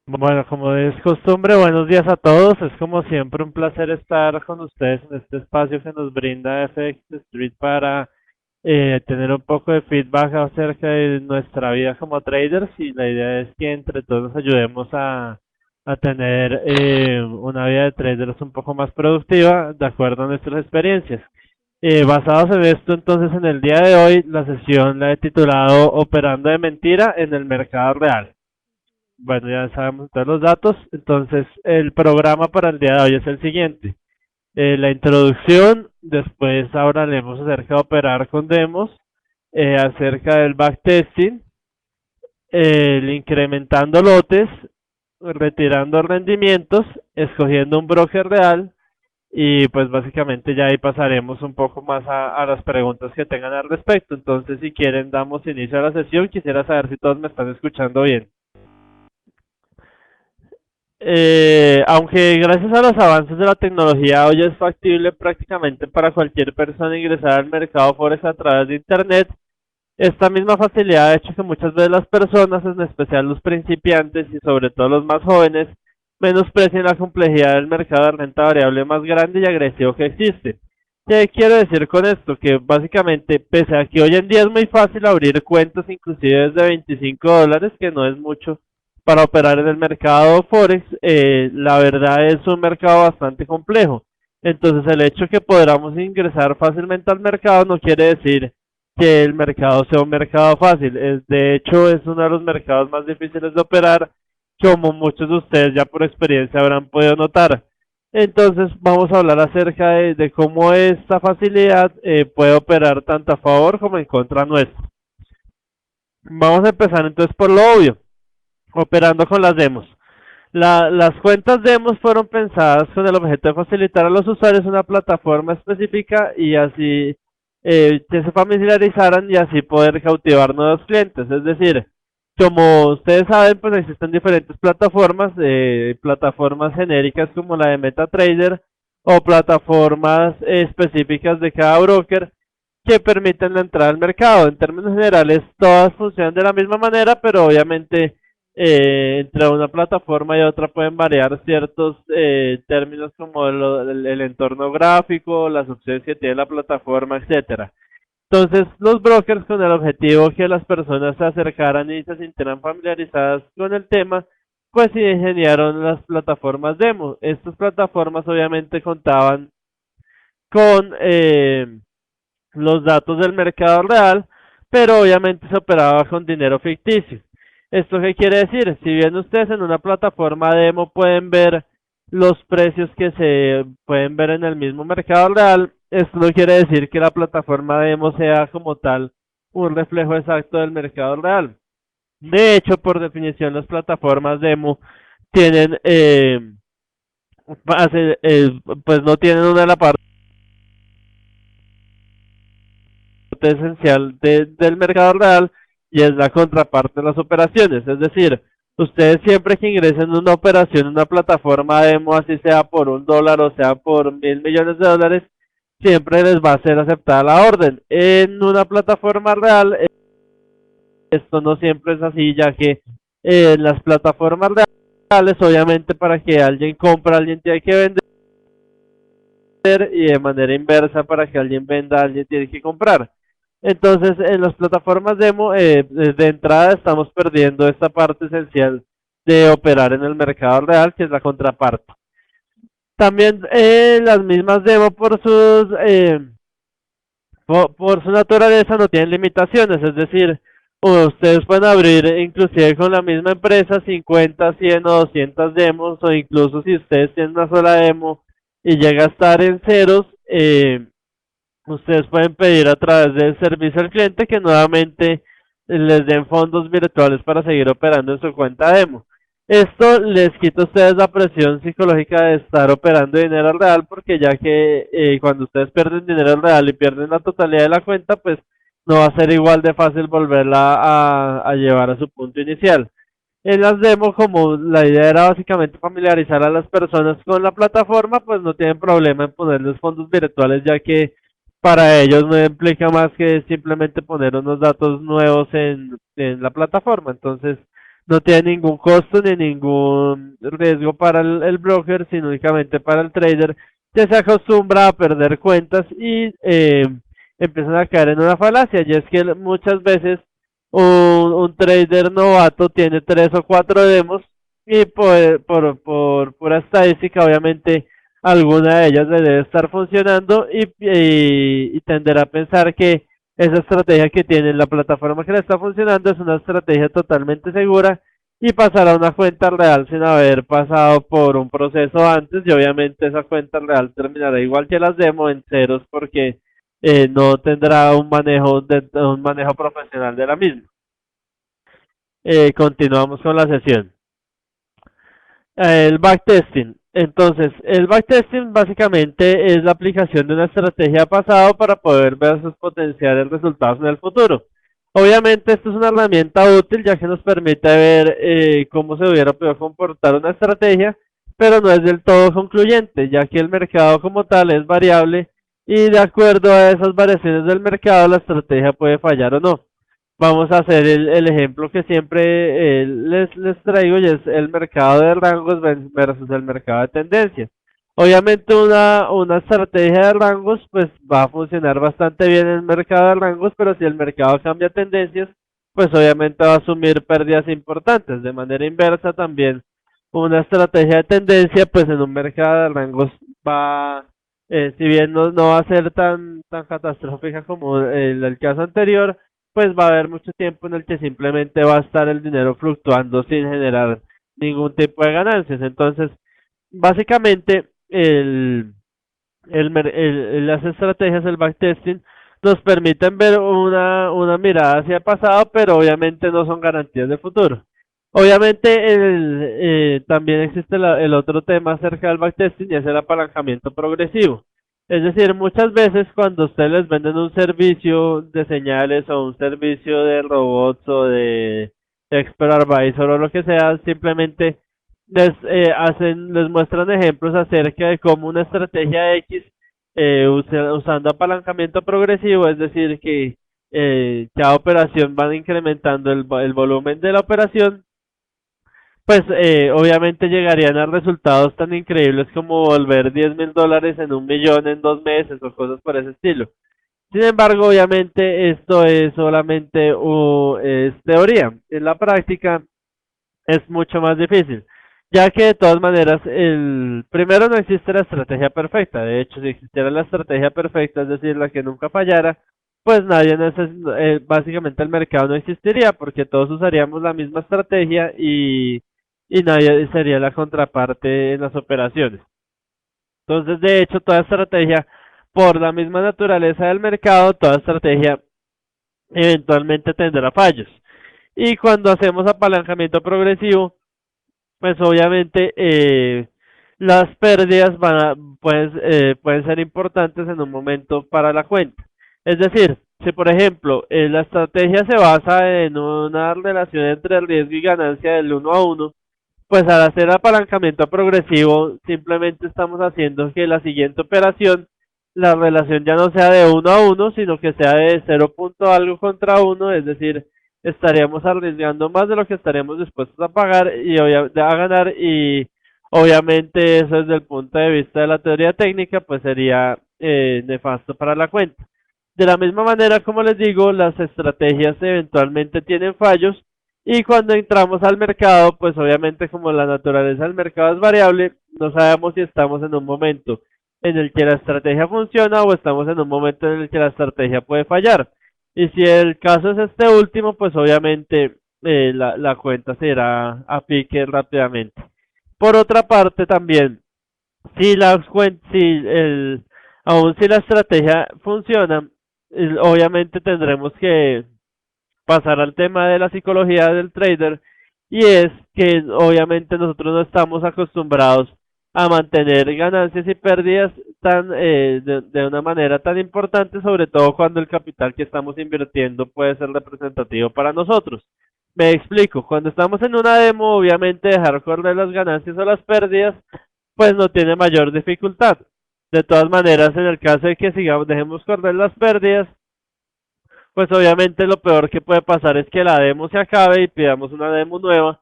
Bueno, como es costumbre, buenos días a todos. Es como siempre un placer estar con ustedes en este espacio que nos brinda FX Street para tener un poco de feedback acerca de nuestra vida como traders y la idea es que entre todos nos ayudemos a tener una vida de traders un poco más productiva de acuerdo a nuestras experiencias. Basados en esto, entonces en el día de hoy la sesión la he titulado Operando de mentira en el mercado real. Bueno, ya sabemos todos los datos. Entonces, el programa para el día de hoy es el siguiente. La introducción, después ahora hablaremos acerca de operar con demos, acerca del backtesting, el incrementando lotes, retirando rendimientos, escogiendo un broker real y pues básicamente ya ahí pasaremos un poco más a las preguntas que tengan al respecto. Entonces, si quieren, damos inicio a la sesión. Quisiera saber si todos me están escuchando bien. Aunque gracias a los avances de la tecnología hoy es factible prácticamente para cualquier persona ingresar al mercado Forex a través de Internet, esta misma facilidad ha hecho que muchas veces las personas, en especial los principiantes y sobre todo los más jóvenes, menosprecien la complejidad del mercado de renta variable más grande y agresivo que existe. ¿Qué quiero decir con esto? Que básicamente, pese a que hoy en día es muy fácil abrir cuentas inclusive desde $25, que no es mucho, para operar en el mercado Forex, la verdad es un mercado bastante complejo. Entonces el hecho que podamos ingresar fácilmente al mercado no quiere decir que el mercado sea un mercado fácil. De hecho, es uno de los mercados más difíciles de operar, como muchos de ustedes ya por experiencia habrán podido notar. Entonces vamos a hablar acerca de cómo esta facilidad puede operar tanto a favor como en contra nuestro. Vamos a empezar entonces por lo obvio, operando con las demos. Las cuentas demos fueron pensadas con el objeto de facilitar a los usuarios una plataforma específica y así que se familiarizaran y así poder cautivar nuevos clientes. Es decir, como ustedes saben, pues existen diferentes plataformas, plataformas genéricas como la de MetaTrader o plataformas específicas de cada broker que permiten la entrada al mercado. En términos generales, todas funcionan de la misma manera, pero obviamente entre una plataforma y otra pueden variar ciertos términos como el entorno gráfico, las opciones que tiene la plataforma, etcétera. Entonces, los brokers con el objetivo que las personas se acercaran y se sintieran familiarizadas con el tema, pues ingeniaron las plataformas demo. Estas plataformas obviamente contaban con los datos del mercado real, pero obviamente se operaba con dinero ficticio. ¿Esto qué quiere decir? Si bien ustedes en una plataforma demo pueden ver los precios que se pueden ver en el mismo mercado real, esto no quiere decir que la plataforma demo sea como tal un reflejo exacto del mercado real. De hecho, por definición, las plataformas demo tienen, pues no tienen una de la parte esencial del mercado real y es la contraparte de las operaciones. Es decir, ustedes siempre que ingresen una operación en una plataforma demo, así sea por $1 o sea por $1.000.000.000, siempre les va a ser aceptada la orden. En una plataforma real, esto no siempre es así, ya que en las plataformas reales, obviamente para que alguien compre, alguien tiene que vender y de manera inversa para que alguien venda, alguien tiene que comprar. Entonces, en las plataformas demo, de entrada estamos perdiendo esta parte esencial de operar en el mercado real, que es la contraparte. También las mismas demo por su naturaleza no tienen limitaciones, es decir, ustedes pueden abrir inclusive con la misma empresa 50, 100 o 200 demos o incluso si ustedes tienen una sola demo y llega a estar en ceros, ustedes pueden pedir a través del servicio al cliente que nuevamente les den fondos virtuales para seguir operando en su cuenta demo. Esto les quita a ustedes la presión psicológica de estar operando dinero real porque ya que cuando ustedes pierden dinero real y pierden la totalidad de la cuenta, pues no va a ser igual de fácil volverla a llevar a su punto inicial. En las demos, como la idea era básicamente familiarizar a las personas con la plataforma, pues no tienen problema en ponerles fondos virtuales, ya que para ellos no implica más que simplemente poner unos datos nuevos en la plataforma. Entonces, no tiene ningún costo ni ningún riesgo para el broker, sino únicamente para el trader, que se acostumbra a perder cuentas y empiezan a caer en una falacia, y es que muchas veces un trader novato tiene 3 o 4 demos y por pura estadística, obviamente, alguna de ellas le debe estar funcionando y tenderá a pensar que esa estrategia que tiene la plataforma que le está funcionando es una estrategia totalmente segura y pasará a una cuenta real sin haber pasado por un proceso antes y obviamente esa cuenta real terminará igual que las demo en ceros porque no tendrá un manejo profesional de la misma. Continuamos con la sesión. El backtesting. Entonces, el backtesting básicamente es la aplicación de una estrategia pasado para poder ver sus potenciales resultados en el futuro. Obviamente, esto es una herramienta útil ya que nos permite ver cómo se hubiera podido comportar una estrategia, pero no es del todo concluyente, ya que el mercado como tal es variable y de acuerdo a esas variaciones del mercado, la estrategia puede fallar o no. Vamos a hacer el ejemplo que siempre les traigo y es el mercado de rangos versus el mercado de tendencias. Obviamente una estrategia de rangos pues va a funcionar bastante bien en el mercado de rangos, pero si el mercado cambia tendencias, pues obviamente va a asumir pérdidas importantes. De manera inversa también una estrategia de tendencia pues en un mercado de rangos va, si bien no va a ser tan catastrófica como el caso anterior, pues va a haber mucho tiempo en el que simplemente va a estar el dinero fluctuando sin generar ningún tipo de ganancias. Entonces, básicamente, las estrategias, el backtesting, nos permiten ver una mirada hacia el pasado, pero obviamente no son garantías de futuro. Obviamente, también existe el otro tema acerca del backtesting y es el apalancamiento progresivo. Es decir, muchas veces cuando ustedes les venden un servicio de señales o un servicio de robots o de expert advisor o lo que sea, simplemente les muestran ejemplos acerca de cómo una estrategia X usando apalancamiento progresivo, es decir, que cada operación van incrementando el volumen de la operación, pues obviamente llegarían a resultados tan increíbles como volver $10,000 en 1 millón en 2 meses o cosas por ese estilo. Sin embargo, obviamente esto es solamente es teoría. En la práctica es mucho más difícil, ya que de todas maneras, primero no existe la estrategia perfecta. De hecho, si existiera la estrategia perfecta, es decir, la que nunca fallara, pues básicamente el mercado no existiría porque todos usaríamos la misma estrategia y nadie sería la contraparte en las operaciones. Entonces, de hecho, toda estrategia, por la misma naturaleza del mercado, toda estrategia eventualmente tendrá fallos. Y cuando hacemos apalancamiento progresivo, pues obviamente las pérdidas pueden ser importantes en un momento para la cuenta. Es decir, si por ejemplo la estrategia se basa en una relación entre riesgo y ganancia del 1 a 1, pues al hacer apalancamiento progresivo simplemente estamos haciendo que la siguiente operación la relación ya no sea de 1 a 1, sino que sea de 0 punto algo contra 1, es decir, estaríamos arriesgando más de lo que estaríamos dispuestos a pagar a ganar y obviamente eso desde el punto de vista de la teoría técnica pues sería nefasto para la cuenta. De la misma manera, como les digo, las estrategias eventualmente tienen fallos y cuando entramos al mercado, pues obviamente como la naturaleza del mercado es variable, no sabemos si estamos en un momento en el que la estrategia funciona o estamos en un momento en el que la estrategia puede fallar. Y si el caso es este último, pues obviamente la cuenta se irá a pique rápidamente. Por otra parte también, si la si aún si la estrategia funciona, obviamente tendremos que pasar al tema de la psicología del trader y es que obviamente nosotros no estamos acostumbrados a mantener ganancias y pérdidas de una manera tan importante, sobre todo cuando el capital que estamos invirtiendo puede ser representativo para nosotros. Me explico, cuando estamos en una demo, obviamente dejar correr las ganancias o las pérdidas, pues no tiene mayor dificultad. De todas maneras, en el caso de que sigamos, dejemos correr las pérdidas, pues obviamente lo peor que puede pasar es que la demo se acabe y pidamos una demo nueva.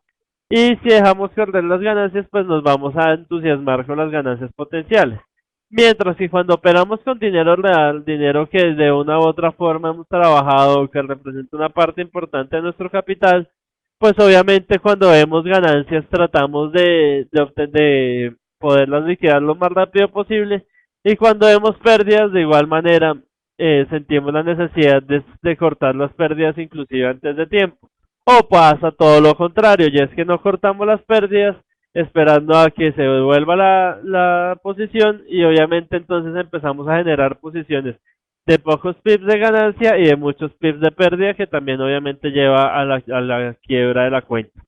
Y si dejamos perder las ganancias, pues nos vamos a entusiasmar con las ganancias potenciales. Mientras que cuando operamos con dinero real, dinero que de una u otra forma hemos trabajado, que representa una parte importante de nuestro capital, pues obviamente cuando vemos ganancias tratamos de poderlas liquidar lo más rápido posible y cuando vemos pérdidas de igual manera sentimos la necesidad de cortar las pérdidas inclusive antes de tiempo. O pasa todo lo contrario, y es que no cortamos las pérdidas esperando a que se devuelva la posición y obviamente entonces empezamos a generar posiciones de pocos pips de ganancia y de muchos pips de pérdida que también obviamente lleva a la quiebra de la cuenta.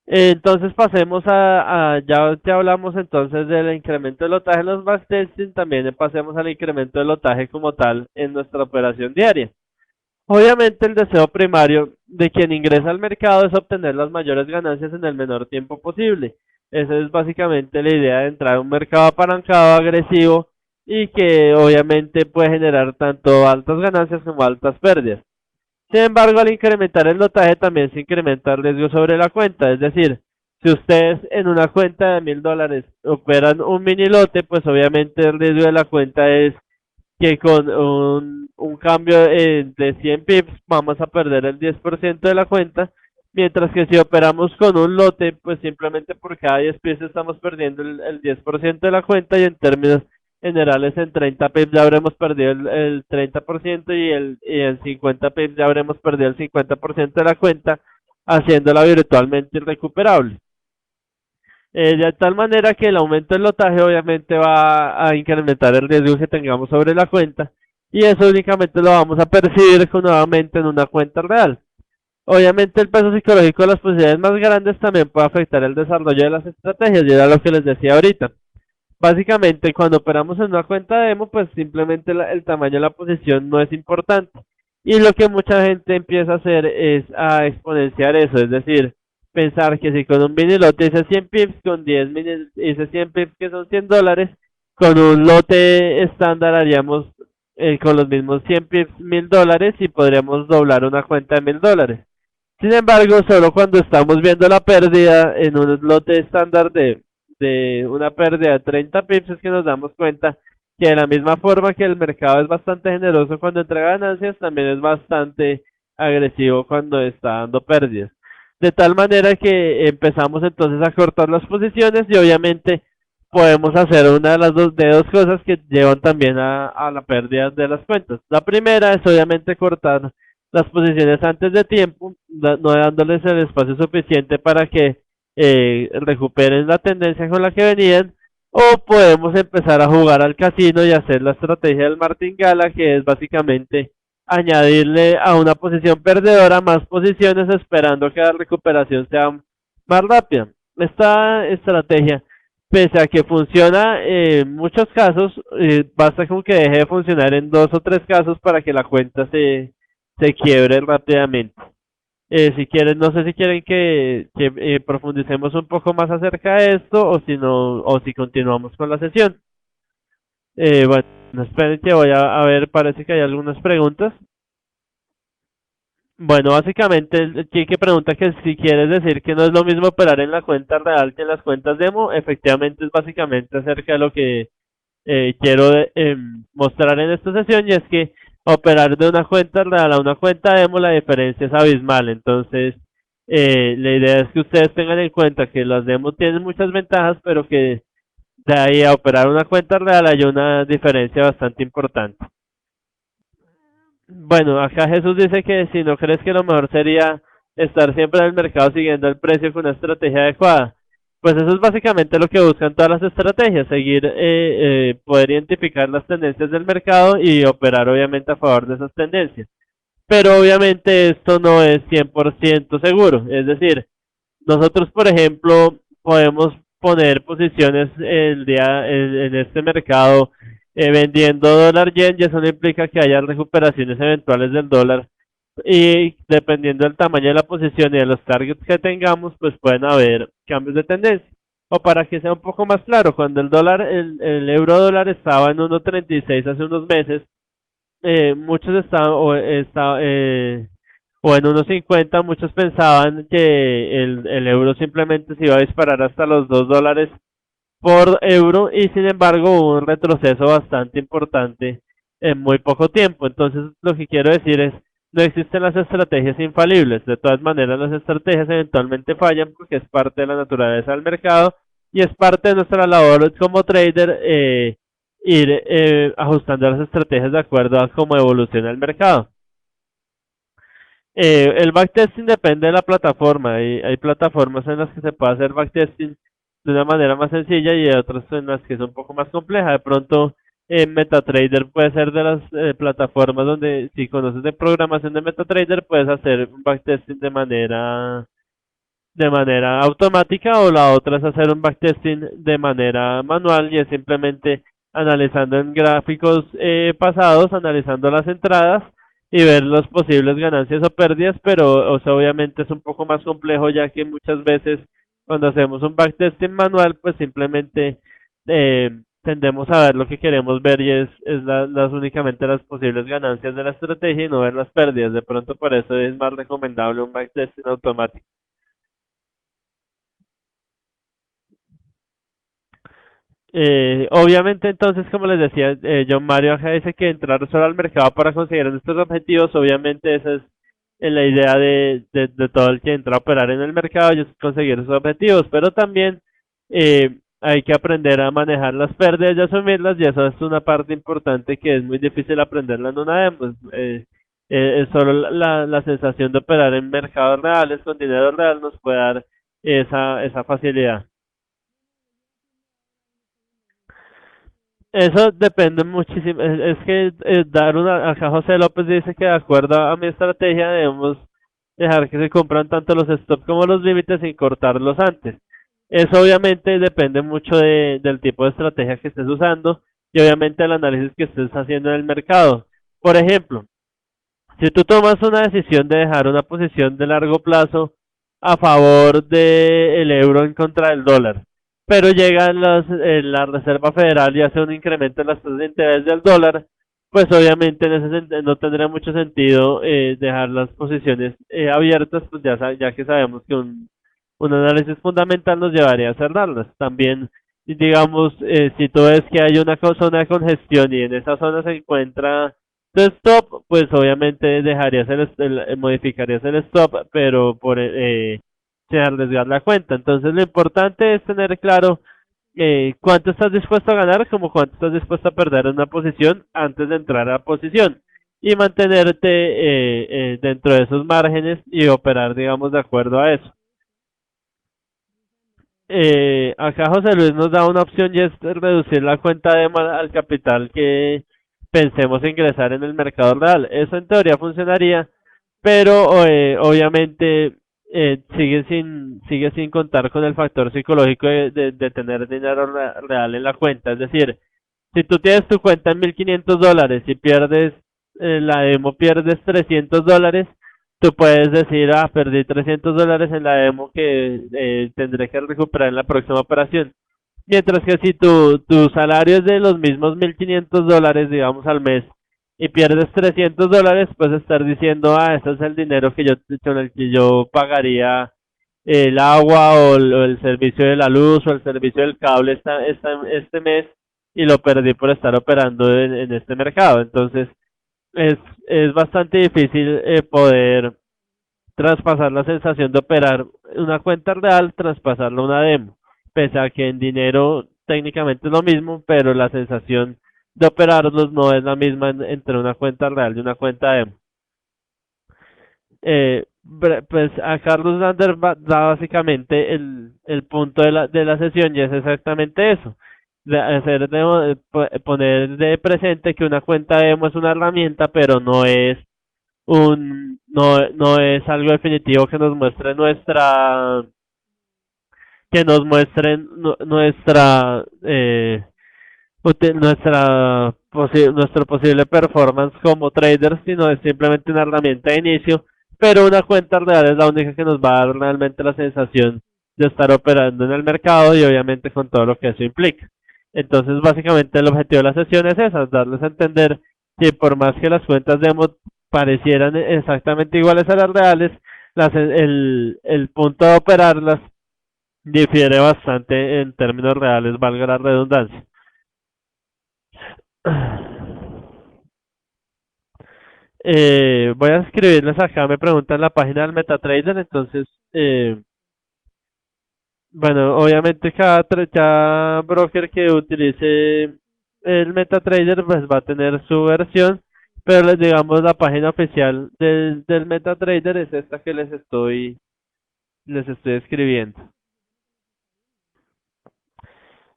Entonces pasemos ya hablamos entonces del incremento del lotaje en los backtesting, también pasemos al incremento del lotaje como tal en nuestra operación diaria. Obviamente el deseo primario de quien ingresa al mercado es obtener las mayores ganancias en el menor tiempo posible. Esa es básicamente la idea de entrar a un mercado apalancado, agresivo y que obviamente puede generar tanto altas ganancias como altas pérdidas. Sin embargo, al incrementar el lotaje también se incrementa el riesgo sobre la cuenta, es decir, si ustedes en una cuenta de $1000 operan un mini lote, pues obviamente el riesgo de la cuenta es que con un cambio de 100 pips vamos a perder el 10% de la cuenta, mientras que si operamos con un lote, pues simplemente por cada 10 pips estamos perdiendo el 10% de la cuenta y en términos generales en 30 pips ya habremos perdido el 30% y en 50 pips ya habremos perdido el 50% de la cuenta, haciéndola virtualmente irrecuperable. De tal manera que el aumento del lotaje obviamente va a incrementar el riesgo que tengamos sobre la cuenta y eso únicamente lo vamos a percibir nuevamente en una cuenta real. Obviamente el peso psicológico de las posibilidades más grandes también puede afectar el desarrollo de las estrategias, y era lo que les decía ahorita. Básicamente cuando operamos en una cuenta demo, pues simplemente el tamaño de la posición no es importante. Y lo que mucha gente empieza a hacer es a exponenciar eso, es decir, pensar que si con un mini lote hice 100 pips, con 10 mini hice 100 pips que son $100, con un lote estándar haríamos con los mismos 100 pips $1000 y podríamos doblar una cuenta de $1000. Sin embargo, solo cuando estamos viendo la pérdida en un lote estándar de una pérdida de 30 pips es que nos damos cuenta que de la misma forma que el mercado es bastante generoso cuando entrega ganancias, también es bastante agresivo cuando está dando pérdidas. De tal manera que empezamos entonces a cortar las posiciones y obviamente podemos hacer una de las dos cosas que llevan también a la pérdida de las cuentas. La primera es obviamente cortar las posiciones antes de tiempo, no dándoles el espacio suficiente para que recuperen la tendencia con la que venían, o podemos empezar a jugar al casino y hacer la estrategia del martingala, que es básicamente añadirle a una posición perdedora más posiciones esperando que la recuperación sea más rápida. Esta estrategia, pese a que funciona en muchos casos, basta con que deje de funcionar en 2 o 3 casos para que la cuenta se quiebre rápidamente. Si quieren, no sé si quieren que profundicemos un poco más acerca de esto o si no, o si continuamos con la sesión. Bueno, esperen que voy a ver, parece que hay algunas preguntas. Bueno, básicamente el Kike pregunta que si quieres decir que no es lo mismo operar en la cuenta real que en las cuentas demo, efectivamente es básicamente acerca de lo que quiero mostrar en esta sesión y es que operar de una cuenta real a una cuenta demo la diferencia es abismal. Entonces la idea es que ustedes tengan en cuenta que las demos tienen muchas ventajas, pero que de ahí a operar una cuenta real hay una diferencia bastante importante. Bueno, acá Jesús dice que si no crees que lo mejor sería estar siempre en el mercado siguiendo el precio con una estrategia adecuada. Pues eso es básicamente lo que buscan todas las estrategias, seguir, poder identificar las tendencias del mercado y operar obviamente a favor de esas tendencias. Pero obviamente esto no es 100% seguro, es decir, nosotros por ejemplo podemos poner posiciones el día en este mercado vendiendo dólar yen y eso no implica que haya recuperaciones eventuales del dólar y dependiendo del tamaño de la posición y de los targets que tengamos, pues pueden haber cambios de tendencia. O para que sea un poco más claro, cuando el euro dólar estaba en 1.36 hace unos meses, muchos estaban, o en 1.50 muchos pensaban que el euro simplemente se iba a disparar hasta los $2 por euro y sin embargo hubo un retroceso bastante importante en muy poco tiempo. Entonces lo que quiero decir es, no existen las estrategias infalibles. De todas maneras, las estrategias eventualmente fallan porque es parte de la naturaleza del mercado y es parte de nuestra labor como trader ir ajustando las estrategias de acuerdo a cómo evoluciona el mercado. El backtesting depende de la plataforma. Hay plataformas en las que se puede hacer backtesting de una manera más sencilla y hay otras en las que es un poco más compleja. De pronto, MetaTrader puede ser de las plataformas donde, si conoces de programación de MetaTrader, puedes hacer un backtesting de manera automática, o la otra es hacer un backtesting de manera manual y es simplemente analizando en gráficos pasados, analizando las entradas y ver las posibles ganancias o pérdidas, pero o sea, obviamente es un poco más complejo ya que muchas veces cuando hacemos un backtesting manual pues simplemente eh, tendemos a ver lo que queremos ver y es las únicamente las posibles ganancias de la estrategia y no ver las pérdidas. De pronto por eso es más recomendable un backtesting automático. Obviamente, entonces, como les decía, John Mario acá dice que entrar solo al mercado para conseguir nuestros objetivos, obviamente esa es la idea de todo el que entra a operar en el mercado, y es conseguir sus objetivos, pero también hay que aprender a manejar las pérdidas y asumirlas, y eso es una parte importante que es muy difícil aprenderla en una demo. Es solo la sensación de operar en mercados reales con dinero real nos puede dar esa facilidad. Eso depende muchísimo. Es que dar una, acá José López dice que de acuerdo a mi estrategia debemos dejar que se compran tanto los stops como los límites sin cortarlos antes. Eso obviamente depende mucho del tipo de estrategia que estés usando y obviamente el análisis que estés haciendo en el mercado. Por ejemplo, si tú tomas una decisión de dejar una posición de largo plazo a favor del euro en contra del dólar, pero llega la Reserva Federal y hace un incremento en las tasas de interés del dólar, pues obviamente en ese no tendría mucho sentido dejar las posiciones abiertas, pues ya que sabemos que un análisis fundamental nos llevaría a cerrarlas. También, digamos, si tú ves que hay una zona de congestión y en esa zona se encuentra tu stop, pues obviamente dejarías modificarías el stop, pero sin arriesgar la cuenta. Entonces lo importante es tener claro cuánto estás dispuesto a ganar, como cuánto estás dispuesto a perder en una posición antes de entrar a la posición y mantenerte dentro de esos márgenes y operar, digamos, de acuerdo a eso. Acá José Luis nos da una opción y es reducir la cuenta al capital que pensemos ingresar en el mercado real. Eso en teoría funcionaría, pero obviamente sigue sin contar con el factor psicológico de tener dinero real en la cuenta. Es decir, si tú tienes tu cuenta en $1.500 y pierdes la demo, pierdes $300, tú puedes decir, ah, perdí $300 en la demo que tendré que recuperar en la próxima operación. Mientras que si tu salario es de los mismos $1.500, digamos, al mes, y pierdes $300, puedes estar diciendo, ah, ese es el dinero que con el que yo pagaría el agua o el servicio de la luz o el servicio del cable este mes y lo perdí por estar operando en este mercado. Entonces, es, es bastante difícil poder traspasar la sensación de operar una cuenta real, traspasarla a una demo. Pese a que en dinero técnicamente es lo mismo, pero la sensación de operarlos no es la misma entre una cuenta real y una cuenta demo. Pues a Carlos Lander da básicamente el punto de la sesión y es exactamente eso. Poner de presente que una cuenta demo es una herramienta, pero no es algo definitivo que nos muestre nuestra nuestro posible performance como traders, sino es simplemente una herramienta de inicio, pero una cuenta real es la única que nos va a dar realmente la sensación de estar operando en el mercado y obviamente con todo lo que eso implica. Entonces, básicamente el objetivo de la sesión es esa, darles a entender que por más que las cuentas demo parecieran exactamente iguales a las reales, el punto de operarlas difiere bastante en términos reales, valga la redundancia. Voy a escribirles acá, me preguntan la página del MetaTrader, entonces, bueno, obviamente cada broker que utilice el MetaTrader pues va a tener su versión, pero les digamos la página oficial del MetaTrader es esta que les estoy escribiendo.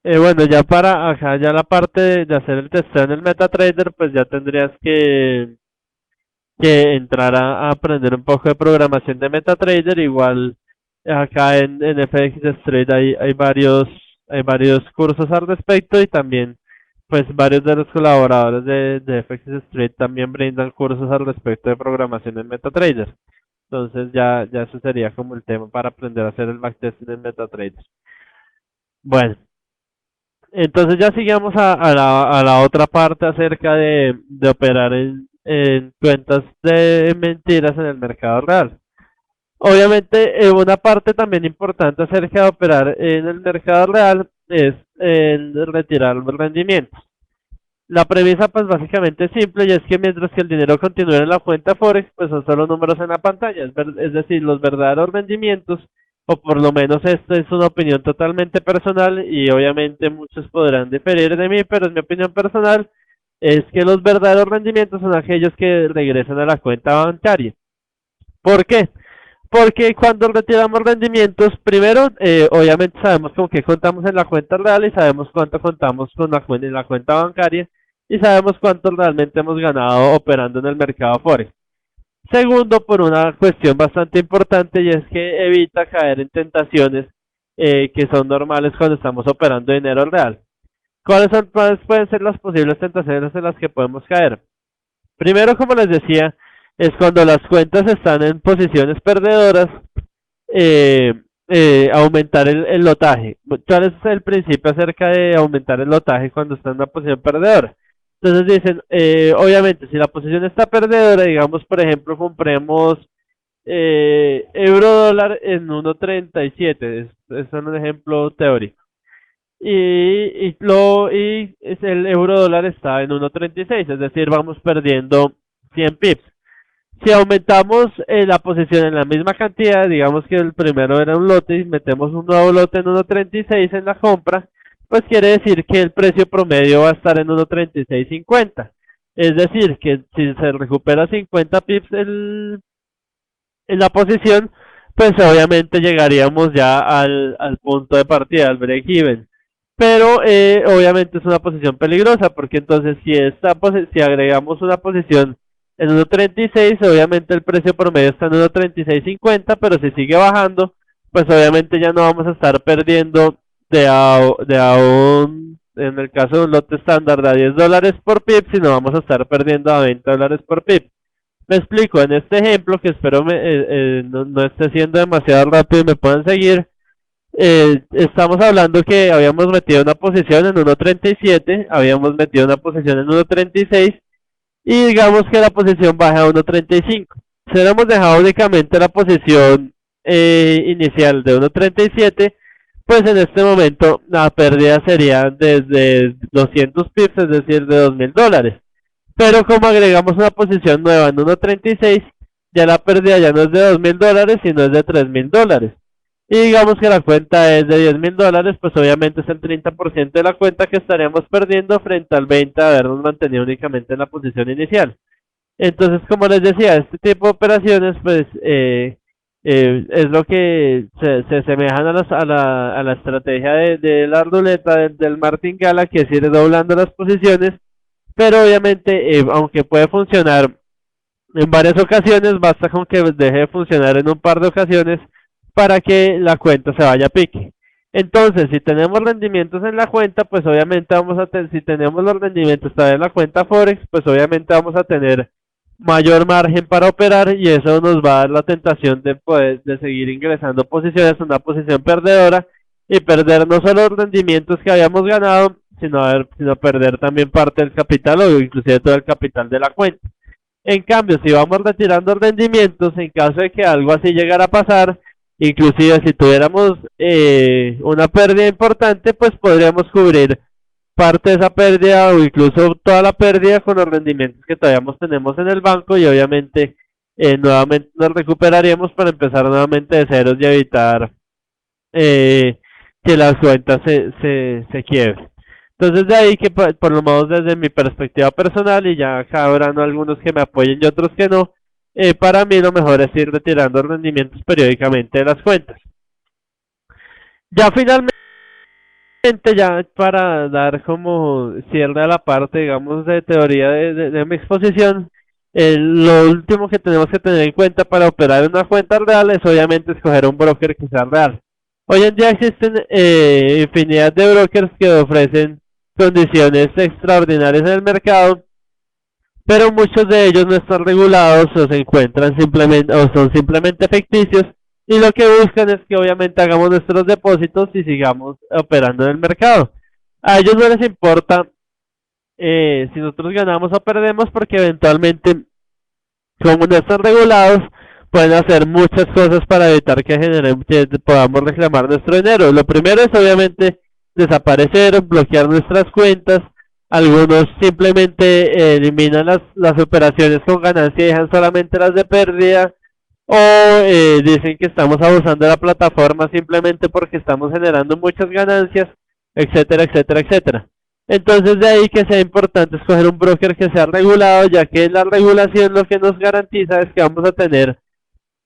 Bueno, ya para acá, ya la parte de hacer el testeo en el MetaTrader, pues ya tendrías que entrar a aprender un poco de programación de MetaTrader. Igual acá en FX Street hay varios cursos al respecto y también pues varios de los colaboradores de FX Street también brindan cursos al respecto de programación en MetaTrader. Entonces ya eso sería como el tema para aprender a hacer el backtesting en MetaTrader. Bueno, entonces ya sigamos a la otra parte acerca de operar en cuentas de mentiras en el mercado real. Obviamente, una parte también importante acerca de operar en el mercado real es el retirar los rendimientos. La premisa pues básicamente es simple y es que mientras que el dinero continúe en la cuenta Forex, pues son solo números en la pantalla, es decir, los verdaderos rendimientos, o por lo menos esto es una opinión totalmente personal y obviamente muchos podrán diferir de mí, pero es mi opinión personal, es que los verdaderos rendimientos son aquellos que regresan a la cuenta bancaria. ¿Por qué? Porque cuando retiramos rendimientos, primero, obviamente sabemos con qué contamos en la cuenta real y sabemos cuánto contamos con en la cuenta bancaria y sabemos cuánto realmente hemos ganado operando en el mercado Forex. Segundo, por una cuestión bastante importante y es que evita caer en tentaciones que son normales cuando estamos operando dinero real. ¿Cuáles pueden ser las posibles tentaciones en las que podemos caer? Primero, como les decía, es cuando las cuentas están en posiciones perdedoras, eh, aumentar el lotaje. ¿Cuál es el principio acerca de aumentar el lotaje cuando está en una posición perdedora? Entonces dicen, obviamente, si la posición está perdedora, digamos, por ejemplo, compremos euro dólar en 1.37, es un ejemplo teórico. El euro dólar está en 1.36, es decir, vamos perdiendo 100 pips. Si aumentamos la posición en la misma cantidad, digamos que el primero era un lote y metemos un nuevo lote en 1.36 en la compra, pues quiere decir que el precio promedio va a estar en 1.3650. Es decir, que si se recupera 50 pips en la posición, pues obviamente llegaríamos ya al punto de partida, al break-even. Pero obviamente es una posición peligrosa porque entonces si agregamos una posición en 1.36, obviamente el precio promedio está en 1.3650, pero si sigue bajando, pues obviamente ya no vamos a estar perdiendo en el caso de un lote estándar de a $10 por pip, sino vamos a estar perdiendo a $20 por pip. Me explico, en este ejemplo, que espero no esté siendo demasiado rápido y me puedan seguir, estamos hablando que habíamos metido una posición en 1.37, habíamos metido una posición en 1.36 y digamos que la posición baja a 1.35. Si hubiéramos dejado únicamente la posición inicial de 1.37, pues en este momento la pérdida sería desde 200 pips, es decir, de $2.000. Pero como agregamos una posición nueva en 1.36, ya la pérdida ya no es de $2.000, sino es de $3.000. Y digamos que la cuenta es de $10.000, pues obviamente es el 30% de la cuenta que estaríamos perdiendo frente al 20% de habernos mantenido únicamente en la posición inicial. Entonces, como les decía, este tipo de operaciones, pues, es lo que se asemejan a la estrategia de la ruleta del martingala, que es ir doblando las posiciones, pero obviamente, aunque puede funcionar en varias ocasiones, basta con que deje de funcionar en un par de ocasiones para que la cuenta se vaya a pique. Entonces, si tenemos rendimientos en la cuenta, pues obviamente si tenemos los rendimientos todavía en la cuenta Forex, pues obviamente vamos a tener mayor margen para operar y eso nos va a dar la tentación de seguir ingresando posiciones en una posición perdedora y perder no solo los rendimientos que habíamos ganado, sino perder también parte del capital o inclusive todo el capital de la cuenta. En cambio, si vamos retirando rendimientos, en caso de que algo así llegara a pasar, inclusive si tuviéramos una pérdida importante, pues podríamos cubrir parte de esa pérdida o incluso toda la pérdida con los rendimientos que todavía tenemos en el banco y obviamente nuevamente nos recuperaríamos para empezar nuevamente de ceros y evitar que las cuentas se quiebren. Entonces de ahí que por lo menos desde mi perspectiva personal y ya acá habrán algunos que me apoyen y otros que no, para mí lo mejor es ir retirando rendimientos periódicamente de las cuentas. Ya finalmente, ya para dar como cierre a la parte, digamos, de teoría de mi exposición, lo último que tenemos que tener en cuenta para operar en una cuenta real es obviamente escoger un broker que sea real. Hoy en día existen infinidad de brokers que ofrecen condiciones extraordinarias en el mercado, pero muchos de ellos no están regulados o se encuentran simplemente o son simplemente ficticios y lo que buscan es que obviamente hagamos nuestros depósitos y sigamos operando en el mercado. A ellos no les importa si nosotros ganamos o perdemos porque eventualmente, como no están regulados, pueden hacer muchas cosas para evitar que podamos reclamar nuestro dinero. Lo primero es obviamente desaparecer, bloquear nuestras cuentas. Algunos simplemente eliminan las operaciones con ganancia y dejan solamente las de pérdida. O dicen que estamos abusando de la plataforma simplemente porque estamos generando muchas ganancias, etcétera, etcétera, etcétera. Entonces de ahí que sea importante escoger un broker que sea regulado, ya que la regulación lo que nos garantiza es que vamos a tener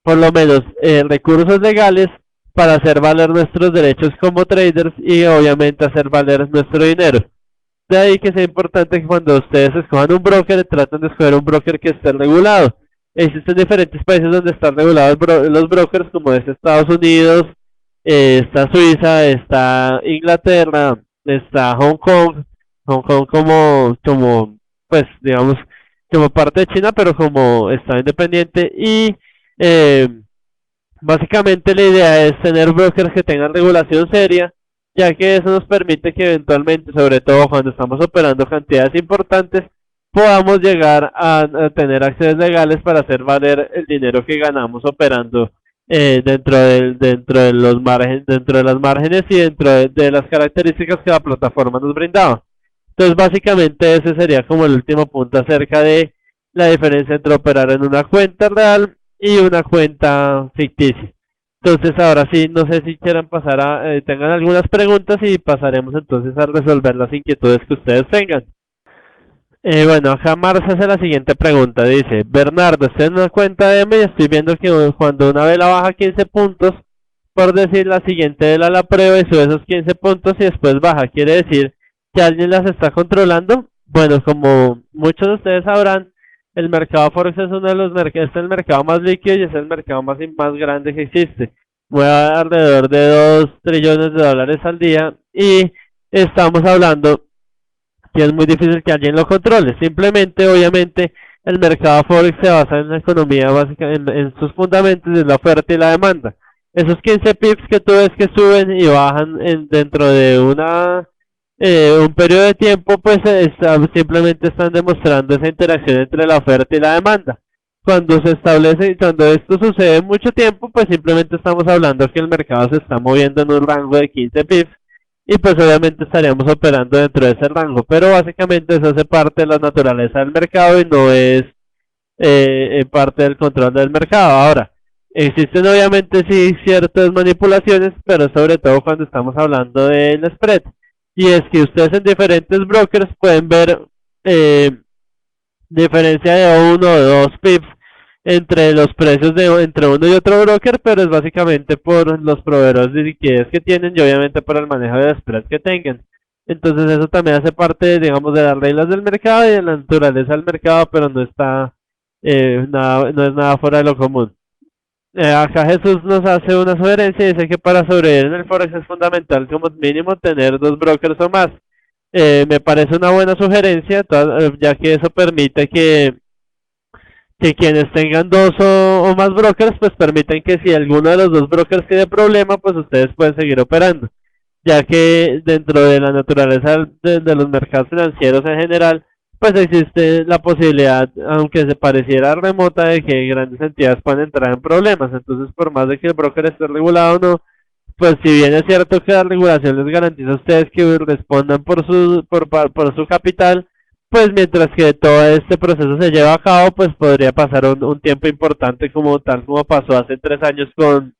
por lo menos recursos legales para hacer valer nuestros derechos como traders y obviamente hacer valer nuestro dinero. De ahí que sea importante que cuando ustedes escojan un broker, traten de escoger un broker que esté regulado. Existen diferentes países donde están regulados los brokers, como es Estados Unidos, está Suiza, está Inglaterra, está Hong Kong como pues digamos como parte de China, pero como está independiente y eh, básicamente la idea es tener brokers que tengan regulación seria, ya que eso nos permite que eventualmente, sobre todo cuando estamos operando cantidades importantes, podamos llegar a tener accesos legales para hacer valer el dinero que ganamos operando dentro de los márgenes, dentro de las márgenes y dentro de las características que la plataforma nos brindaba. Entonces, básicamente ese sería como el último punto acerca de la diferencia entre operar en una cuenta real y una cuenta ficticia. Entonces, ahora sí, no sé si quieran pasar tengan algunas preguntas y pasaremos entonces a resolver las inquietudes que ustedes tengan. Bueno, acá Mars hace la siguiente pregunta. Dice, Bernardo, estoy en una cuenta de M y estoy viendo que cuando una vela baja 15 puntos, por decir la siguiente vela la prueba y sube esos 15 puntos y después baja. ¿Quiere decir que alguien las está controlando? Bueno, como muchos de ustedes sabrán, el mercado Forex es uno de los mercados, es el mercado más líquido y es el mercado más grande que existe. Mueve alrededor de 2 trillones de dólares al día y estamos hablando que es muy difícil que alguien lo controle. Simplemente, obviamente, el mercado Forex se basa en la economía básica, en sus fundamentos, es la oferta y la demanda. Esos 15 pips que tú ves que suben y bajan dentro de un periodo de tiempo, pues simplemente están demostrando esa interacción entre la oferta y la demanda. Cuando cuando esto sucede en mucho tiempo, pues simplemente estamos hablando que el mercado se está moviendo en un rango de 15 pips y pues obviamente estaríamos operando dentro de ese rango, pero básicamente eso hace parte de la naturaleza del mercado y no es parte del control del mercado. Ahora, existen obviamente sí ciertas manipulaciones, pero sobre todo cuando estamos hablando del spread. Y es que ustedes en diferentes brokers pueden ver diferencia de 1 o 2 pips entre los precios entre uno y otro broker, pero es básicamente por los proveedores de liquidez que tienen y obviamente por el manejo de spread que tengan. Entonces eso también hace parte, digamos, de las reglas del mercado y de la naturaleza del mercado, pero no está no es nada fuera de lo común. Acá Jesús nos hace una sugerencia y dice que para sobrevivir en el Forex es fundamental como mínimo tener 2 brokers o más. Me parece una buena sugerencia, ya que eso permite que quienes tengan 2 o más brokers, pues permiten que si alguno de los 2 brokers tiene problema, pues ustedes pueden seguir operando. ya que dentro de la naturaleza de los mercados financieros en general, pues existe la posibilidad, aunque se pareciera remota, de que grandes entidades puedan entrar en problemas. Entonces, por más de que el broker esté regulado o no, pues si bien es cierto que la regulación les garantiza a ustedes que respondan por su capital, pues mientras que todo este proceso se lleva a cabo, pues podría pasar un tiempo importante como tal como pasó hace 3 años con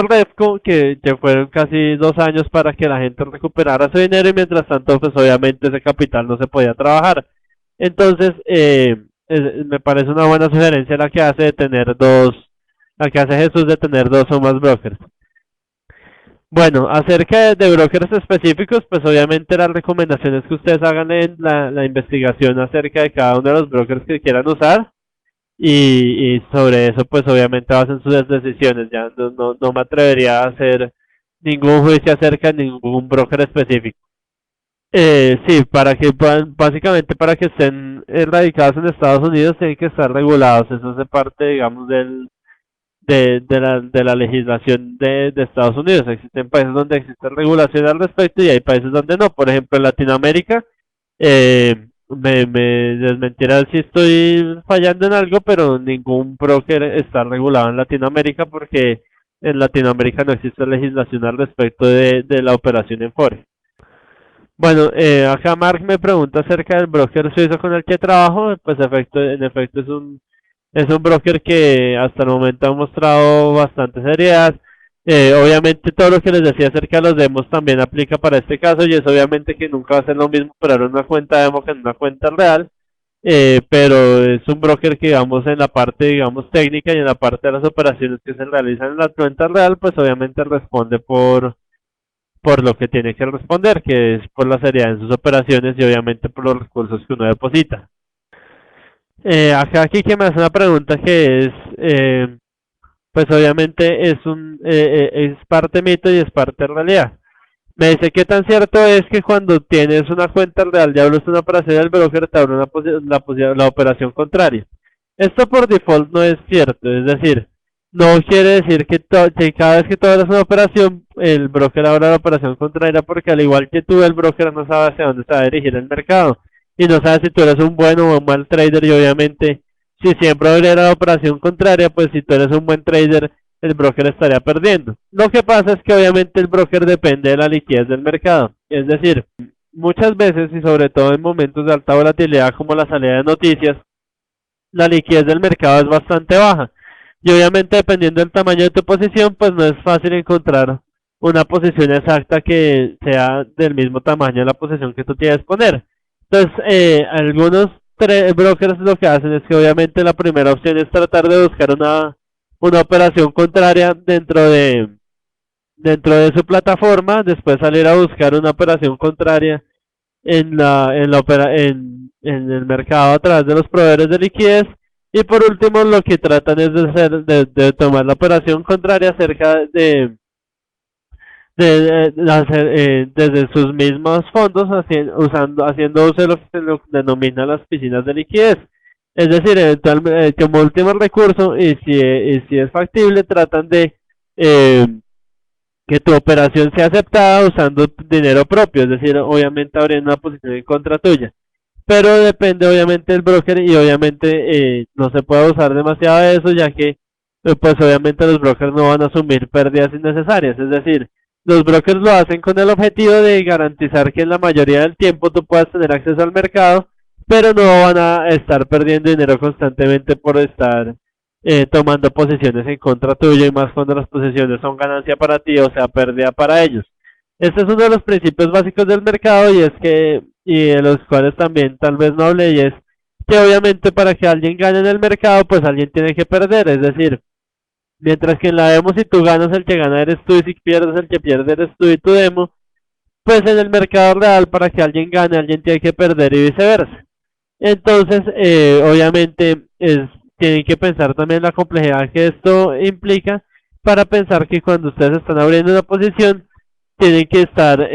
Repco, que fueron casi 2 años para que la gente recuperara su dinero y mientras tanto, pues obviamente ese capital no se podía trabajar. Entonces, me parece una buena sugerencia la que hace Jesús de tener dos o más brokers. Bueno, acerca de brokers específicos, pues obviamente las recomendaciones que ustedes hagan en la investigación acerca de cada uno de los brokers que quieran usar y sobre eso pues obviamente hacen sus decisiones. Ya no me atrevería a hacer ningún juicio acerca de ningún broker específico. Sí, para que puedan, básicamente para que estén radicados en Estados Unidos tienen que estar regulados. Eso hace parte, digamos, de la legislación de Estados Unidos. Existen países donde existe regulación al respecto y hay países donde no. Por ejemplo, en Latinoamérica, me desmentirá si estoy fallando en algo, pero ningún broker está regulado en Latinoamérica porque en Latinoamérica no existe legislación al respecto de la operación en Forex. Bueno, acá Mark me pregunta acerca del broker suizo con el que trabajo. Pues en efecto es un broker que hasta el momento ha mostrado bastante seriedad. Obviamente todo lo que les decía acerca de los demos también aplica para este caso y es obviamente que nunca va a ser lo mismo operar en una cuenta demo que en una cuenta real. Pero es un broker que digamos en la parte digamos técnica y en la parte de las operaciones que se realizan en la cuenta real, pues obviamente responde por lo que tiene que responder, que es por la seriedad en sus operaciones y obviamente por los recursos que uno deposita. Acá aquí que me hace una pregunta que es, pues obviamente es parte mito y es parte realidad. Me dice qué tan cierto es que cuando tienes una cuenta real y abres una operación del broker te abre la operación contraria. Esto por default no es cierto, es decir, no quiere decir que cada vez que tú abres una operación, el broker abra la operación contraria porque al igual que tú, el broker no sabe hacia dónde se va a dirigir el mercado y no sabe si tú eres un buen o un mal trader y obviamente si siempre abriera la operación contraria, pues si tú eres un buen trader, el broker estaría perdiendo. Lo que pasa es que obviamente el broker depende de la liquidez del mercado. Es decir, muchas veces y sobre todo en momentos de alta volatilidad como la salida de noticias, la liquidez del mercado es bastante baja. Y obviamente dependiendo del tamaño de tu posición, pues no es fácil encontrar una posición exacta que sea del mismo tamaño de la posición que tú quieres poner. Entonces, algunos brokers lo que hacen es que obviamente la primera opción es tratar de buscar una operación contraria dentro de su plataforma, después salir a buscar una operación contraria en el mercado a través de los proveedores de liquidez y por último lo que tratan es de tomar la operación contraria cerca de hacer, desde sus mismos fondos haciendo uso de lo que se lo denomina las piscinas de liquidez. Es decir, eventualmente, como último recurso, y si es factible, tratan de eh, que tu operación sea aceptada usando dinero propio, es decir, obviamente abriendo una posición en contra tuya. Pero depende obviamente del broker y obviamente no se puede usar demasiado de eso, ya que pues obviamente los brokers no van a asumir pérdidas innecesarias, es decir, los brokers lo hacen con el objetivo de garantizar que en la mayoría del tiempo tú puedas tener acceso al mercado, pero no van a estar perdiendo dinero constantemente por estar tomando posiciones en contra tuyo y más cuando las posiciones son ganancia para ti o sea pérdida para ellos. Este es uno de los principios básicos del mercado y de los cuales también tal vez no hablé y es que obviamente para que alguien gane en el mercado pues alguien tiene que perder, es decir, mientras que en la demo si tú ganas el que gana eres tú y si pierdes el que pierde eres tú y tu demo, pues en el mercado real para que alguien gane alguien tiene que perder y viceversa. Entonces, obviamente, tienen que pensar también la complejidad que esto implica para pensar que cuando ustedes están abriendo una posición, tienen que estar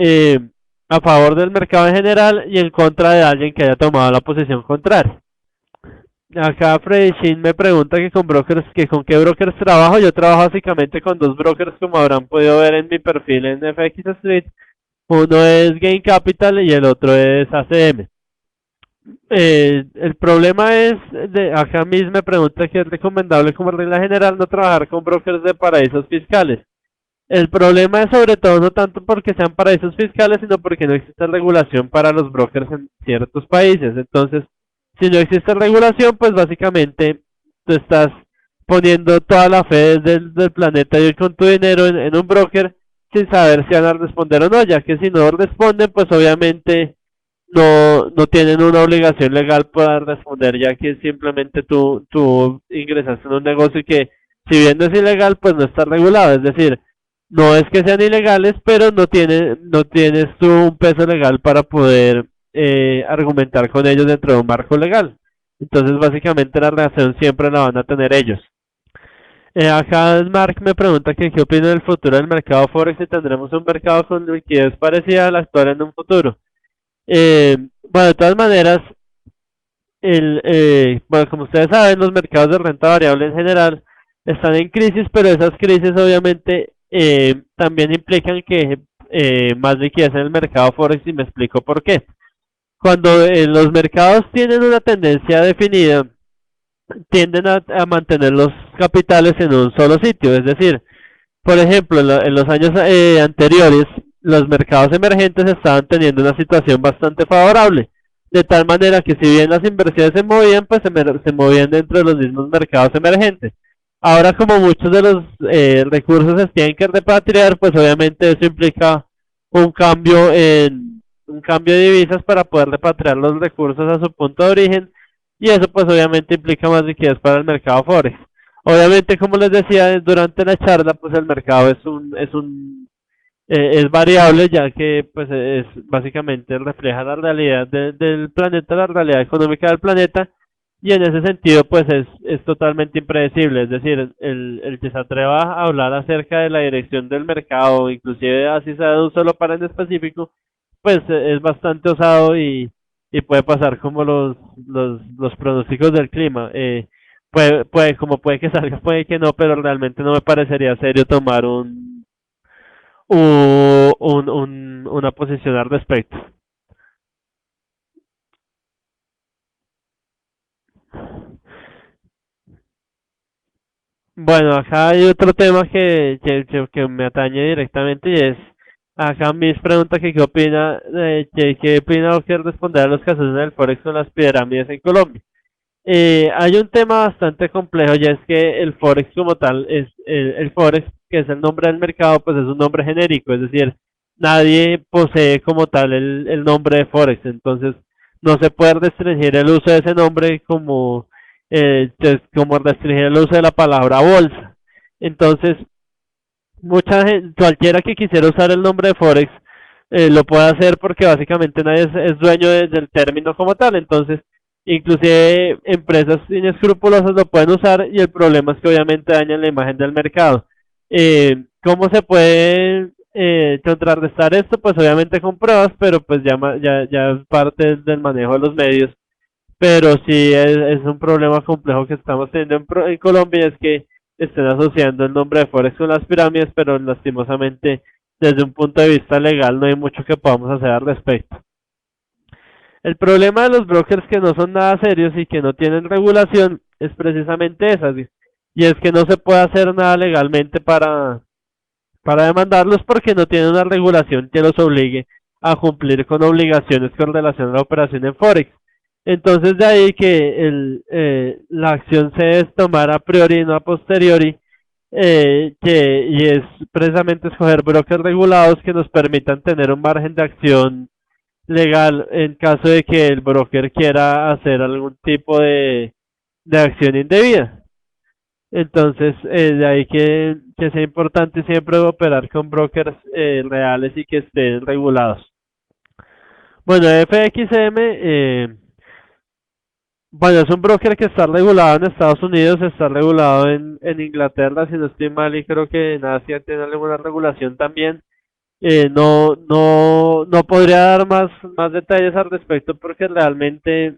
a favor del mercado en general y en contra de alguien que haya tomado la posición contraria. Acá Freddy Shin me pregunta que con brokers, que con qué brokers trabajo. Yo trabajo básicamente con dos brokers, como habrán podido ver en mi perfil en FX Street. Uno es Gain Capital y el otro es ACM. El problema es, acá mismo me pregunta que es recomendable como regla general no trabajar con brokers de paraísos fiscales. El problema es sobre todo no tanto porque sean paraísos fiscales, sino porque no existe regulación para los brokers en ciertos países. Entonces, si no existe regulación, pues básicamente tú estás poniendo toda la fe del planeta y con tu dinero en un broker sin saber si van a responder o no, ya que si no responden, pues obviamente no tienen una obligación legal para responder, ya que simplemente tú ingresaste en un negocio que, si bien no es ilegal, pues no está regulado. Es decir, no es que sean ilegales, pero no tienes tú un peso legal para poder argumentar con ellos dentro de un marco legal. Entonces, básicamente la relación siempre la van a tener ellos. Acá Mark me pregunta que qué opina del futuro del mercado Forex si tendremos un mercado con liquidez parecida a la actual en un futuro. Bueno, de todas maneras, bueno, como ustedes saben, los mercados de renta variable en general están en crisis, pero esas crisis obviamente también implican que más liquidez en el mercado Forex y me explico por qué. Cuando los mercados tienen una tendencia definida, tienden a mantener los capitales en un solo sitio, es decir, por ejemplo, en los años anteriores, los mercados emergentes estaban teniendo una situación bastante favorable, de tal manera que si bien las inversiones se movían, pues se movían dentro de los mismos mercados emergentes. Ahora, como muchos de los recursos se tienen que repatriar, pues obviamente eso implica un cambio de divisas para poder repatriar los recursos a su punto de origen, y eso pues obviamente implica más liquidez para el mercado Forex. Obviamente, como les decía durante la charla, pues el mercado es variable, ya que pues es básicamente refleja la realidad del planeta, la realidad económica del planeta, y en ese sentido pues es totalmente impredecible. Es decir, el que se atreva a hablar acerca de la dirección del mercado, inclusive así sea de un solo par en específico, pues es bastante osado y puede pasar como los pronósticos del clima. Como puede que salga, puede que no, pero realmente no me parecería serio tomar una posición al respecto. Bueno, acá hay otro tema que me atañe directamente y es, acá mis preguntas que qué opina, qué opina o qué responder a los casos del Forex con las pirámides en Colombia. Hay un tema bastante complejo, ya es que el Forex como tal, el Forex, que es el nombre del mercado, pues es un nombre genérico, es decir, nadie posee como tal el nombre de Forex, entonces no se puede restringir el uso de ese nombre como restringir el uso de la palabra bolsa. Entonces, mucha gente, cualquiera que quisiera usar el nombre de Forex, lo puede hacer porque básicamente nadie es dueño del término como tal, entonces inclusive empresas inescrupulosas lo pueden usar y el problema es que obviamente dañan la imagen del mercado. ¿Cómo se puede contrarrestar esto? Pues obviamente con pruebas, pero pues ya es parte del manejo de los medios, pero sí es un problema complejo que estamos teniendo en Colombia, es que estén asociando el nombre de Forex con las pirámides, pero lastimosamente desde un punto de vista legal no hay mucho que podamos hacer al respecto. El problema de los brokers que no son nada serios y que no tienen regulación es precisamente esa, ¿sí? Y es que no se puede hacer nada legalmente para demandarlos porque no tienen una regulación que los obligue a cumplir con obligaciones con relación a la operación en Forex. Entonces de ahí que la acción se debe tomar a priori y no a posteriori, y es precisamente escoger brokers regulados que nos permitan tener un margen de acción legal en caso de que el broker quiera hacer algún tipo de acción indebida. Entonces, de ahí que sea importante siempre operar con brokers reales y que estén regulados. Bueno, FXM, bueno, es un broker que está regulado en Estados Unidos, está regulado en Inglaterra, si no estoy mal, y creo que en Asia tiene alguna regulación también. No podría dar más detalles al respecto porque realmente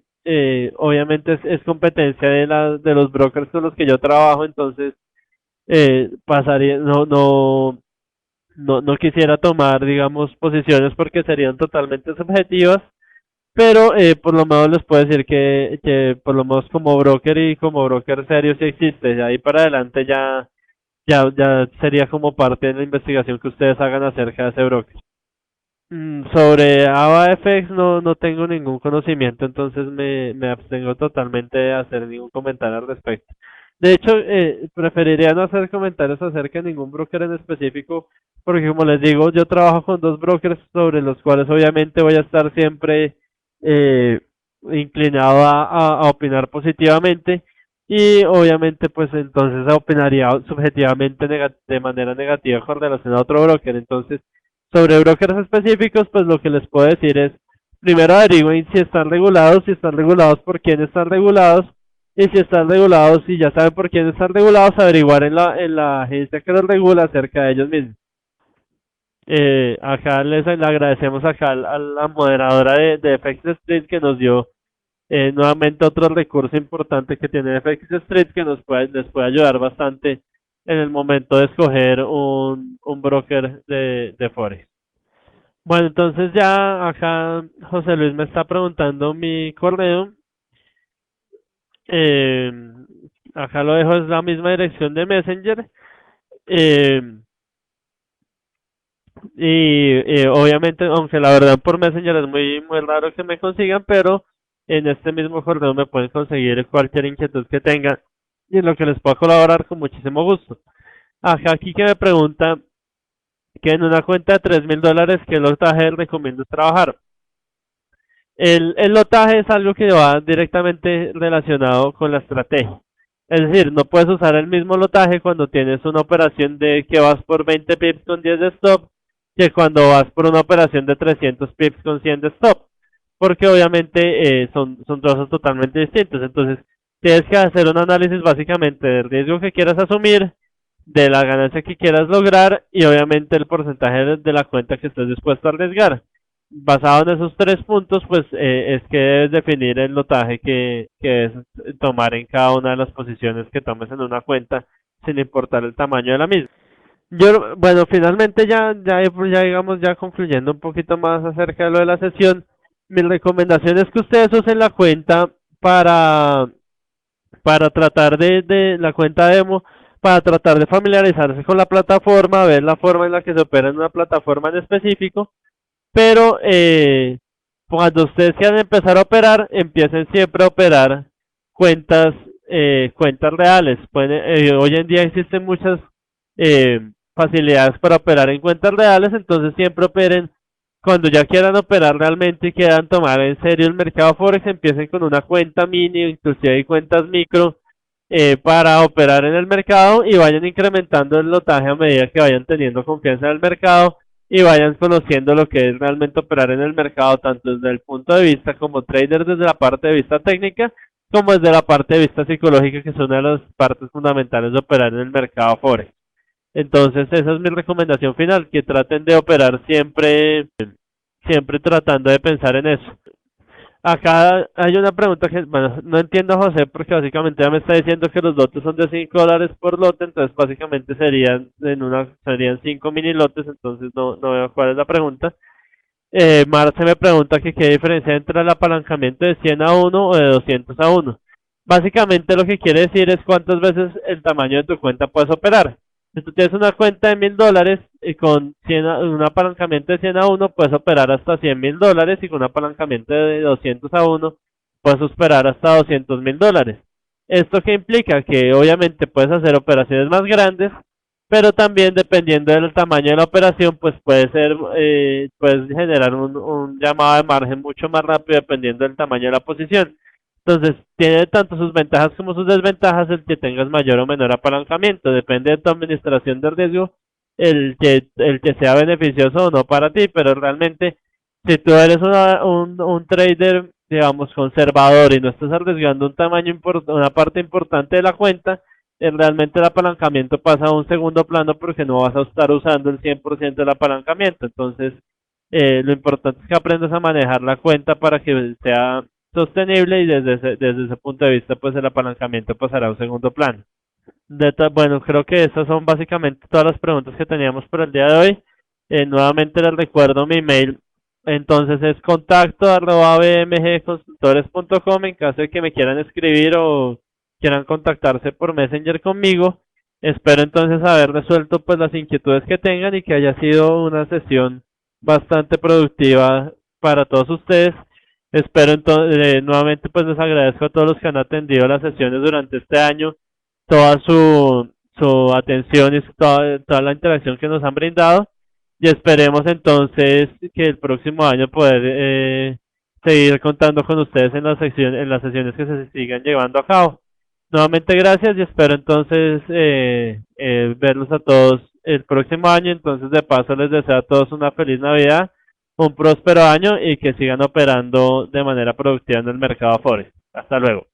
obviamente es competencia de los brokers con los que yo trabajo, entonces pasaría, no quisiera tomar, digamos, posiciones porque serían totalmente subjetivas, pero por lo menos les puedo decir que por lo menos como broker y como broker serio sí existe. De ahí para adelante ya sería como parte de la investigación que ustedes hagan acerca de ese broker. Sobre AvaFX no tengo ningún conocimiento, entonces me abstengo totalmente de hacer ningún comentario al respecto. De hecho, preferiría no hacer comentarios acerca de ningún broker en específico, porque como les digo, yo trabajo con dos brokers sobre los cuales obviamente voy a estar siempre eh, inclinado a opinar positivamente y obviamente pues entonces opinaría subjetivamente de manera negativa con relación a otro broker. Entonces, sobre brokers específicos, pues lo que les puedo decir es, primero averigüen si están regulados, por quién están regulados, y si están regulados y ya saben por quién están regulados, averiguar en la agencia que los regula acerca de ellos mismos. Acá le agradecemos acá a la moderadora de FX Street que nos dio nuevamente otro recurso importante que tiene FX Street que les puede ayudar bastante en el momento de escoger un broker de Forex. Bueno, entonces ya acá José Luis me está preguntando mi correo. Eh, Acá lo dejo, es la misma dirección de Messenger. Eh, Obviamente, aunque la verdad por Messenger es muy raro que me consigan, pero en este mismo correo me pueden conseguir cualquier inquietud que tengan y en lo que les pueda colaborar con muchísimo gusto. Acá aquí que me pregunta que en una cuenta de $3,000, ¿qué lotaje recomiendo trabajar? El lotaje es algo que va directamente relacionado con la estrategia. Es decir, no puedes usar el mismo lotaje cuando tienes una operación de que vas por 20 pips con 10 de stop que cuando vas por una operación de 300 pips con 100 de stop. Porque obviamente son trozos totalmente distintos. Entonces, tienes que hacer un análisis básicamente del riesgo que quieras asumir, de la ganancia que quieras lograr y obviamente el porcentaje de la cuenta que estés dispuesto a arriesgar. Basado en esos tres puntos, pues es que debes definir el lotaje que es tomar en cada una de las posiciones que tomes en una cuenta, sin importar el tamaño de la misma. Bueno, finalmente ya digamos, ya concluyendo un poquito más acerca de lo de la sesión, mi recomendación es que ustedes usen la cuenta para, para tratar de la cuenta demo, para tratar de familiarizarse con la plataforma, ver la forma en la que se opera en una plataforma en específico, pero cuando ustedes quieran empezar a operar, empiecen siempre a operar cuentas, cuentas reales. Hoy en día existen muchas eh, facilidades para operar en cuentas reales, entonces siempre operen cuando ya quieran operar realmente y quieran tomar en serio el mercado Forex, empiecen con una cuenta mini, inclusive hay cuentas micro para operar en el mercado y vayan incrementando el lotaje a medida que vayan teniendo confianza en el mercado y vayan conociendo lo que es realmente operar en el mercado, tanto desde el punto de vista como trader, desde la parte de vista técnica, como desde la parte de vista psicológica, que es una de las partes fundamentales de operar en el mercado Forex. Entonces, esa es mi recomendación final, que traten de operar siempre tratando de pensar en eso. Acá hay una pregunta que, bueno, no entiendo José porque básicamente ya me está diciendo que los lotes son de $5 por lote, entonces básicamente serían 5 mini lotes, entonces no veo cuál es la pregunta. Marce me pregunta que qué diferencia entre el apalancamiento de 100 a 1 o de 200 a 1. Básicamente lo que quiere decir es cuántas veces el tamaño de tu cuenta puedes operar. Si tú tienes una cuenta de $1,000 y con un apalancamiento de 100 a 1 puedes operar hasta $100,000 y con un apalancamiento de 200 a 1 puedes operar hasta $200,000. ¿Esto qué implica? Que obviamente puedes hacer operaciones más grandes, pero también dependiendo del tamaño de la operación, pues puedes generar un llamado de margen mucho más rápido dependiendo del tamaño de la posición. Entonces, tiene tanto sus ventajas como sus desventajas el que tengas mayor o menor apalancamiento. Depende de tu administración de riesgo el que sea beneficioso o no para ti, pero realmente si tú eres un trader, digamos, conservador y no estás arriesgando una parte importante de la cuenta, realmente el apalancamiento pasa a un segundo plano porque no vas a estar usando el 100% del apalancamiento. Entonces, lo importante es que aprendas a manejar la cuenta para que sea sostenible y desde ese punto de vista pues el apalancamiento pasará a un segundo plano. Bueno, creo que esas son básicamente todas las preguntas que teníamos por el día de hoy. Nuevamente les recuerdo mi mail, entonces es contacto@bmgconsultores.com en caso de que me quieran escribir o quieran contactarse por Messenger conmigo. Espero entonces haber resuelto pues las inquietudes que tengan y que haya sido una sesión bastante productiva para todos ustedes. Espero entonces, nuevamente pues les agradezco a todos los que han atendido las sesiones durante este año, toda su atención y toda la interacción que nos han brindado y esperemos entonces que el próximo año poder seguir contando con ustedes en en las sesiones que se sigan llevando a cabo. Nuevamente gracias y espero entonces verlos a todos el próximo año. Entonces de paso les deseo a todos una feliz Navidad, un próspero año y que sigan operando de manera productiva en el mercado Forex. Hasta luego.